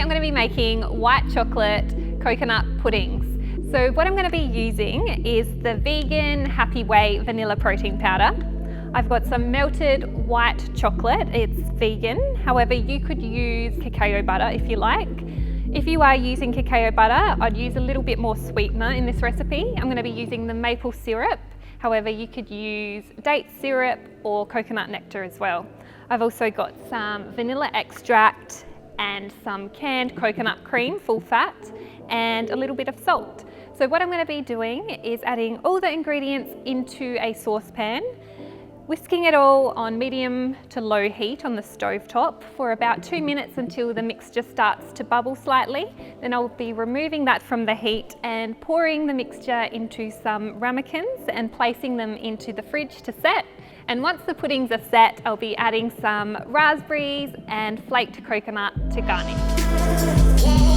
I'm going to be making white chocolate coconut puddings. So what I'm going to be using is the vegan Happy Way vanilla protein powder. I've got some melted white chocolate, it's vegan, however you could use cacao butter if you like. If you are using cacao butter, I'd use a little bit more sweetener in this recipe. I'm going to be using the maple syrup, however you could use date syrup or coconut nectar as well. I've also got some vanilla extract and some canned coconut cream, full fat, and a little bit of salt. So what I'm going to be doing is adding all the ingredients into a saucepan, whisking it all on medium to low heat on the stove top for about 2 minutes until the mixture starts to bubble slightly. Then I'll be removing that from the heat and pouring the mixture into some ramekins and placing them into the fridge to set. And once the puddings are set, I'll be adding some raspberries and flaked coconut to garnish.